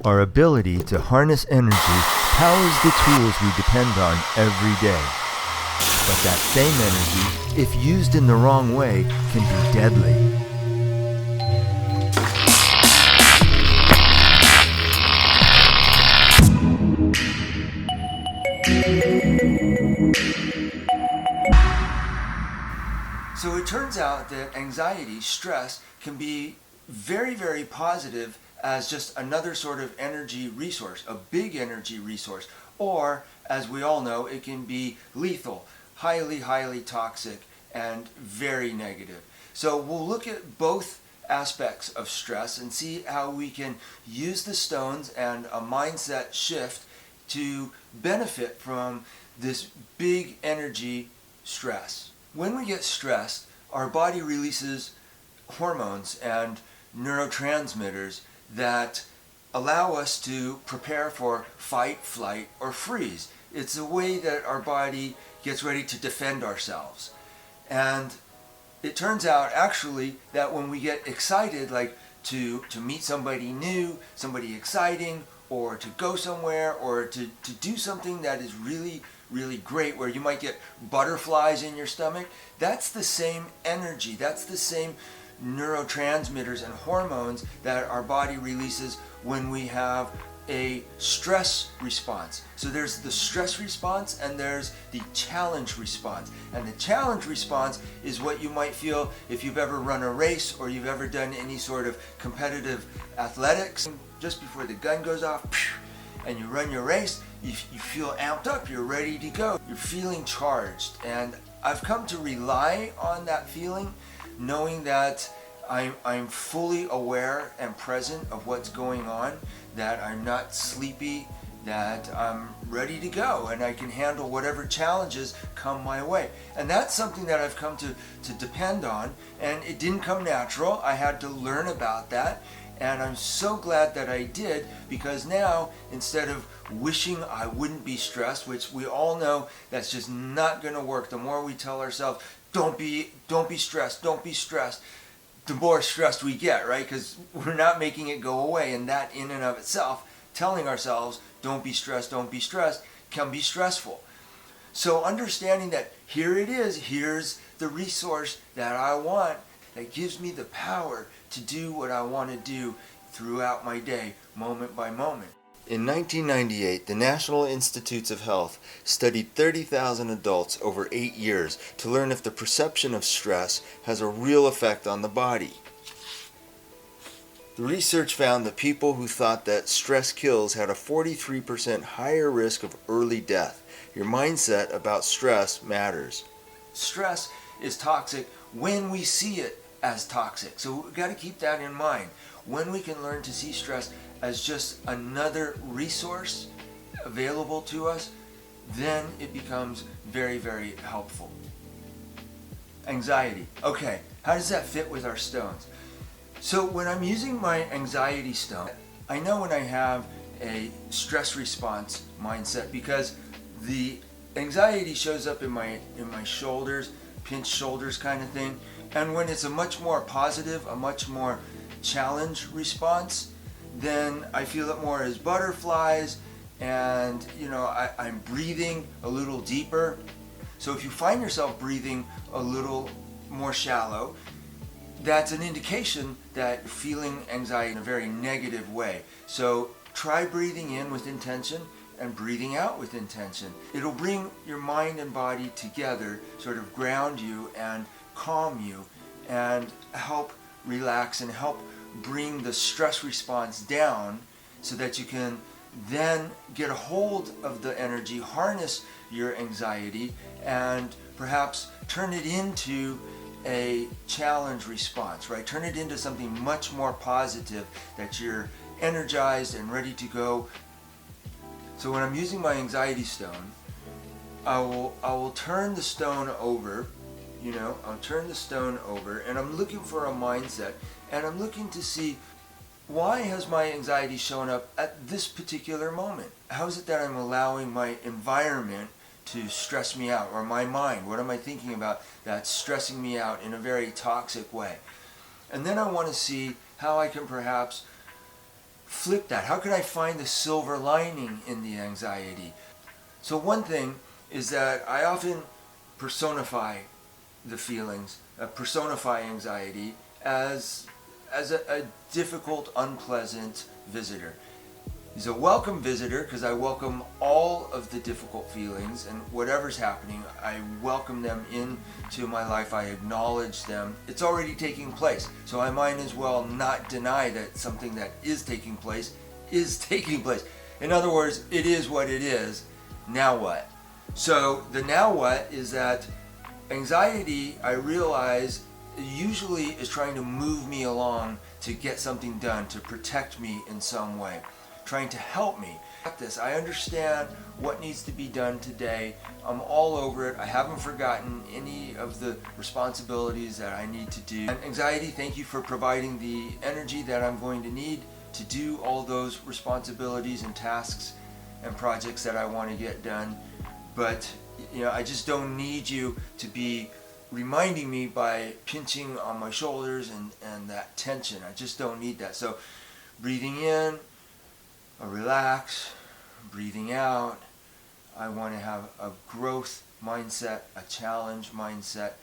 Our ability to harness energy powers the tools we depend on every day. But that same energy, if used in the wrong way, can be deadly. So it turns out that anxiety, stress, can be very, very positive as just another sort of energy resource, a big energy resource. Or, as we all know, it can be lethal, highly, highly toxic, and very negative. So we'll look at both aspects of stress and see how we can use the stones and a mindset shift to benefit from this big energy stress. When we get stressed, our body releases hormones and neurotransmitters that allow us to prepare for fight, flight, or freeze. It's a way that our body gets ready to defend ourselves. And it turns out actually that when we get excited, like to meet somebody new, somebody exciting, or to go somewhere, or to do something that is really, really great, where you might get butterflies in your stomach, that's the same energy, that's the same neurotransmitters and hormones that our body releases when we have a stress response. So there's the stress response and there's the challenge response. And the challenge response is what you might feel if you've ever run a race or you've ever done any sort of competitive athletics. Just before the gun goes off and you run your race, you feel amped up, you're ready to go. You're feeling charged. And I've come to rely on that feeling, knowing that I'm fully aware and present of what's going on, that I'm not sleepy, that I'm ready to go and I can handle whatever challenges come my way. And that's something that I've come to depend on, and it didn't come natural. I had to learn about that, and I'm so glad that I did, because now instead of wishing I wouldn't be stressed, which we all know that's just not going to work, the more we tell ourselves don't be stressed, don't be stressed, the more stressed we get, right? Because we're not making it go away, and that in and of itself, telling ourselves don't be stressed, can be stressful. So understanding that here it is, here's the resource that I want, that gives me the power to do what I want to do throughout my day, moment by moment. In 1998, the National Institutes of Health studied 30,000 adults over 8 years to learn if the perception of stress has a real effect on the body. The research found that people who thought that stress kills had a 43% higher risk of early death. Your mindset about stress matters. Stress is toxic when we see it as toxic. So we've got to keep that in mind. When we can learn to see stress as just another resource available to us, then it becomes very, very helpful. Anxiety. Okay, how does that fit with our stones? So when I'm using my anxiety stone, I know when I have a stress response mindset, because the anxiety shows up in my shoulders, pinched shoulders kind of thing. And when it's a much more positive, a much more challenge response, then I feel it more as butterflies, and I'm breathing a little deeper. So if you find yourself breathing a little more shallow, that's an indication that you're feeling anxiety in a very negative way. So try breathing in with intention and breathing out with intention. It'll bring your mind and body together, sort of ground you and calm you, and help relax and help bring the stress response down, so that you can then get a hold of the energy, harness your anxiety, and perhaps turn it into a challenge response, right? Turn it into something much more positive, that you're energized and ready to go. So when I'm using my anxiety stone, I will turn the stone over, I'll turn the stone over, and I'm looking for a mindset, and I'm looking to see, why has my anxiety shown up at this particular moment? How is it that I'm allowing my environment to stress me out, or my mind? What am I thinking about that's stressing me out in a very toxic way? And then I want to see how I can perhaps flip that? How can I find the silver lining in the anxiety? So one thing is that I often personify the feelings, personify anxiety as a difficult, unpleasant visitor. He's a welcome visitor because I welcome all of the difficult feelings and whatever's happening, I welcome them into my life. I acknowledge them. It's already taking place. So I might as well not deny that something that is taking place is taking place. In other words, it is what it is. Now what? So the now what is that anxiety, I realize, usually is trying to move me along to get something done, to protect me in some way, trying to help me. I understand what needs to be done today. I'm all over it. I haven't forgotten any of the responsibilities that I need to do. And anxiety, thank you for providing the energy that I'm going to need to do all those responsibilities and tasks and projects that I want to get done. But I just don't need you to be reminding me by pinching on my shoulders and that tension. I just don't need that. So breathing in, I relax. Breathing out, I want to have a growth mindset, a challenge mindset.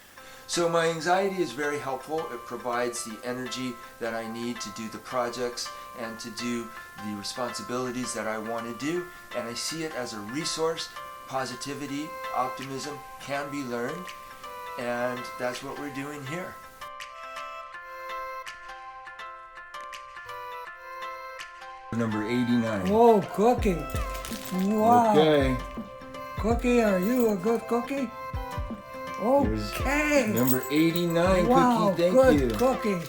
So my anxiety is very helpful. It provides the energy that I need to do the projects and to do the responsibilities that I want to do. And I see it as a resource. Positivity, optimism can be learned. And that's what we're doing here. Number 89. Oh, cookie. Wow. Okay. Cookie, are you a good cookie? Okay. Number 89, wow, Cookie, thank good you. Cookie.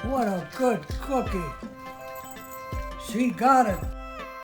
What a good cookie. She got it.